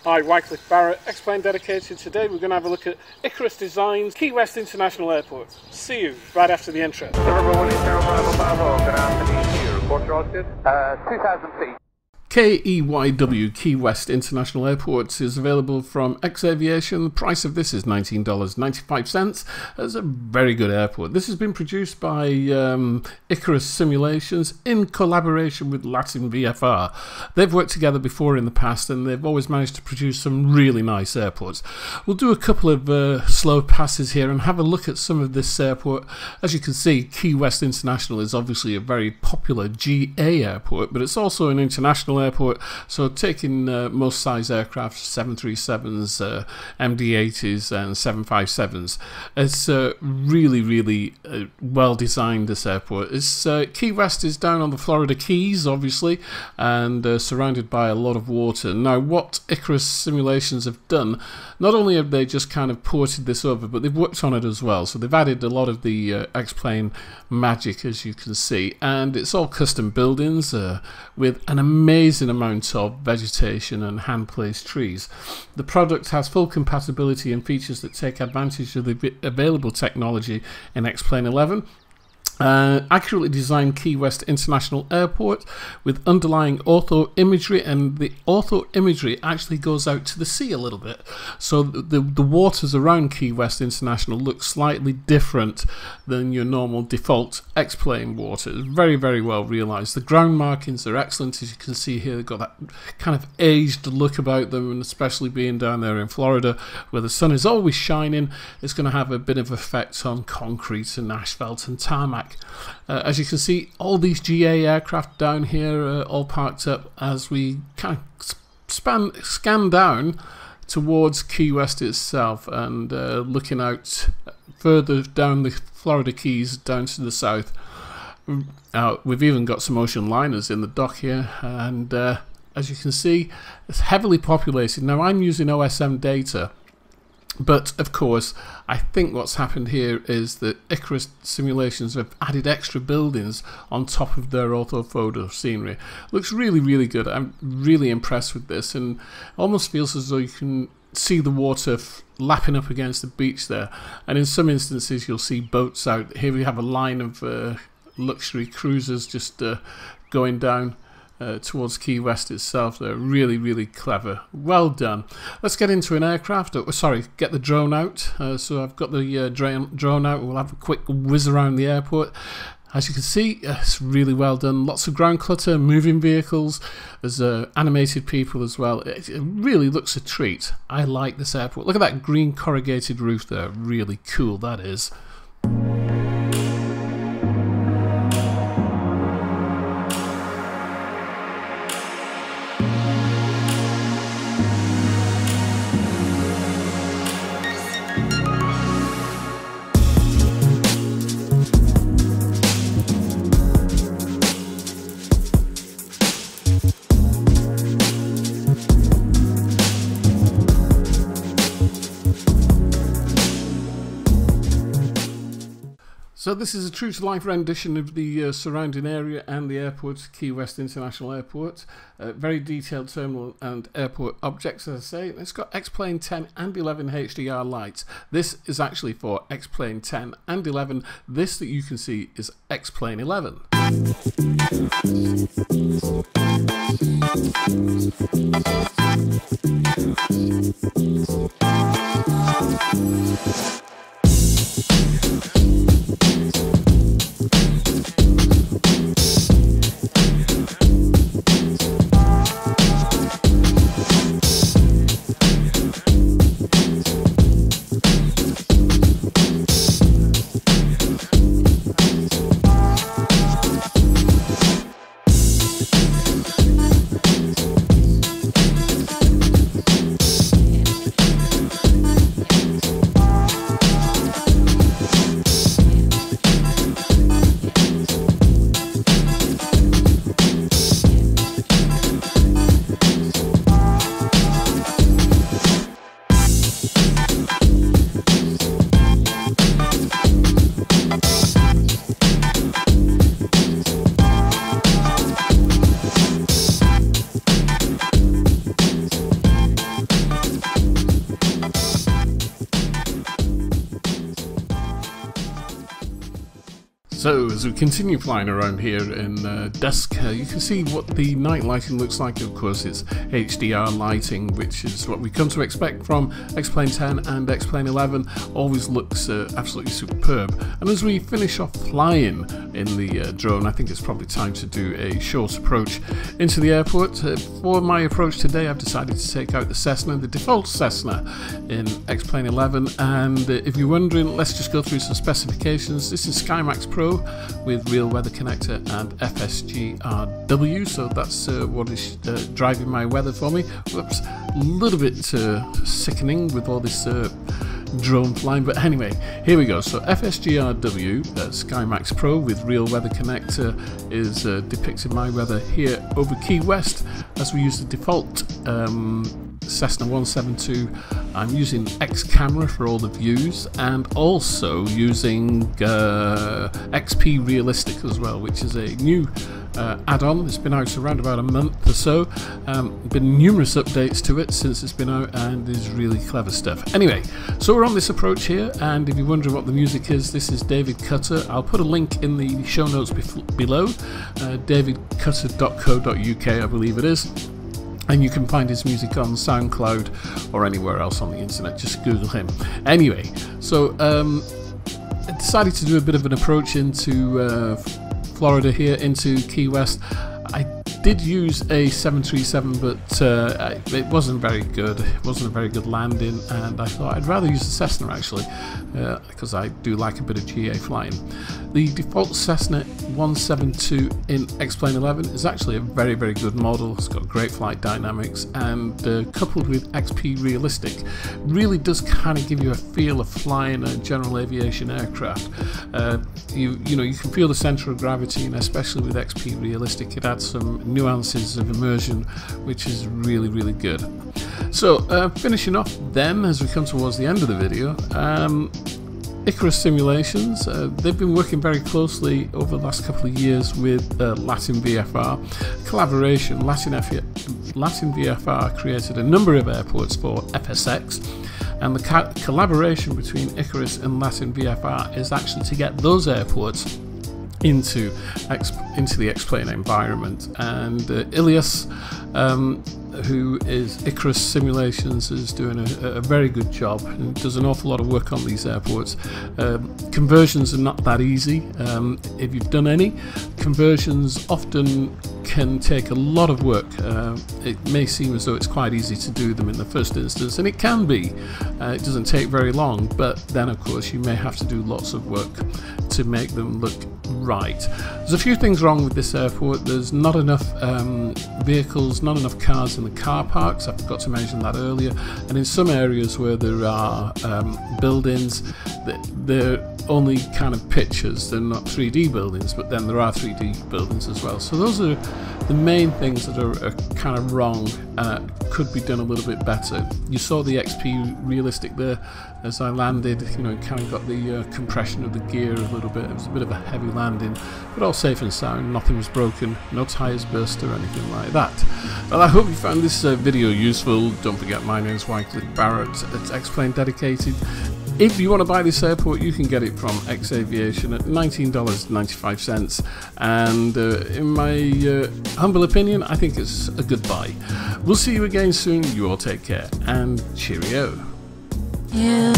Hi, Wycliffe Barrett, Xplane dedicated. Today we're going to have a look at Icarus Designs, Keywest International Airport. See you right after the intro. Good afternoon to you. Report your altitude. 2,000 feet. KEYW, Keywest International Airport, is available from X Aviation. The price of this is $19.95. It's a very good airport. This has been produced by Icarus Simulations in collaboration with LatinVFR. They've worked together before in the past and they've always managed to produce some really nice airports. We'll do a couple of slow passes here and have a look at some of this airport. As you can see, Keywest International is obviously a very popular GA airport, but it's also an international airport, so taking most size aircraft, 737s, MD-80s and 757s. It's really well designed, this airport. Keywest is down on the Florida Keys, obviously, and surrounded by a lot of water. Now, what Icarus Simulations have done, not only have they just kind of ported this over, but they've worked on it as well. So they've added a lot of the Xplane magic, as you can see, and it's all custom buildings with an amazing amount of vegetation and hand-placed trees. The product has full compatibility and features that take advantage of the available technology in Xplane 11. Accurately designed Keywest International Airport with underlying ortho imagery, and the ortho imagery actually goes out to the sea a little bit, so the waters around Keywest International look slightly different than your normal default Xplane waters. Very well realized. The ground markings are excellent, as you can see here. They've got that kind of aged look about them, and especially being down there in Florida where the sun is always shining, it's going to have a bit of effect on concrete and asphalt and tarmac. As you can see, all these GA aircraft down here are all parked up as we kind of scan down towards Keywest itself, and looking out further down the Florida Keys down to the south. We've even got some ocean liners in the dock here, and as you can see, it's heavily populated. Now, I'm using OSM data, but of course I think what's happened here is that Icarus Simulations have added extra buildings on top of their orthophoto scenery. Looks really good. I'm really impressed with this, and almost feels as though you can see the water lapping up against the beach there, and in some instances you'll see boats out. Here we have a line of luxury cruisers just going down towards Keywest itself. They're really clever. Well done. Let's get into an aircraft. Sorry, get the drone out. So I've got the drone out. We'll have a quick whiz around the airport. As you can see, it's really well done. Lots of ground clutter, moving vehicles. There's animated people as well. It really looks a treat. I like this airport. Look at that green corrugated roof there. Really cool, that is. So this is a true-to-life rendition of the surrounding area and the airport, Keywest International Airport. Very detailed terminal and airport objects, as I say. It's got Xplane 10 and 11 HDR lights. This is actually for Xplane 10 and 11. This that you can see is Xplane 11. So as we continue flying around here in dusk, you can see what the night lighting looks like. Of course, it's HDR lighting, which is what we come to expect from Xplane 10 and Xplane 11. Always looks absolutely superb. And as we finish off flying in the drone, I think it's probably time to do a short approach into the airport. For my approach today, I've decided to take out the Cessna, the default Cessna in Xplane 11. And if you're wondering, let's just go through some specifications. This is SkyMax Pro with real weather connector and FSGRW, so that's what is driving my weather for me. Whoops, a little bit sickening with all this drone flying, but anyway, here we go. So FSGRW, SkyMax Pro with real weather connector, is depicting my weather here over Key West as we use the default Cessna 172. I'm using X camera for all the views, and also using XP Realistic as well, which is a new add-on. It's been out around about a month or so. Been numerous updates to it since it's been out, and is really clever stuff. Anyway, so we're on this approach here, and if you're wondering what the music is, this is David Cutter. I'll put a link in the show notes below, davidcutter.co.uk I believe it is. And you can find his music on SoundCloud or anywhere else on the internet. Just Google him. Anyway, so I decided to do a bit of an approach into Florida here, into Key West. I did use a 737, but it wasn't very good. It wasn't a very good landing, and I thought I'd rather use the Cessna actually, because I do like a bit of GA flying. The default Cessna 172 in Xplane 11 is actually a very, very good model. It's got great flight dynamics, and coupled with XP Realistic, really does kind of give you a feel of flying a general aviation aircraft. You know, you can feel the center of gravity, and especially with XP Realistic, it adds some nuances of immersion, which is really, really good. So finishing off then, as we come towards the end of the video, Icarus Simulations, they've been working very closely over the last couple of years with LatinVFR collaboration. LatinVFR created a number of airports for FSX, and the collaboration between Icarus and LatinVFR is actually to get those airports into the Xplane environment. And Ilias, who is Icarus Simulations, is doing a very good job and does an awful lot of work on these airports. Conversions are not that easy. If you've done any, conversions often can take a lot of work. It may seem as though it's quite easy to do them in the first instance, and it can be. It doesn't take very long, but then of course you may have to do lots of work to make them look right. There's a few things wrong with this airport. There's not enough vehicles, not enough cars in the car parks. I forgot to mention that earlier. And in some areas where there are buildings, they're only kind of pictures. They're not 3D buildings, but then there are 3D buildings as well. So those are the main things that are kind of wrong. Could be done a little bit better. You saw the XP Realistic there as I landed. You know, kind of got the compression of the gear a little bit. It was a bit of a heavy landing, but all safe and sound. Nothing was broken, no tires burst or anything like that. Well, I hope you found this video useful. Don't forget, my name is Wycliffe Barrett. It's Xplane Dedicated. If you want to buy this airport, you can get it from X Aviation at $19.95, and in my humble opinion, I think it's a good buy. We'll see you again soon. You all take care, and cheerio. Yeah.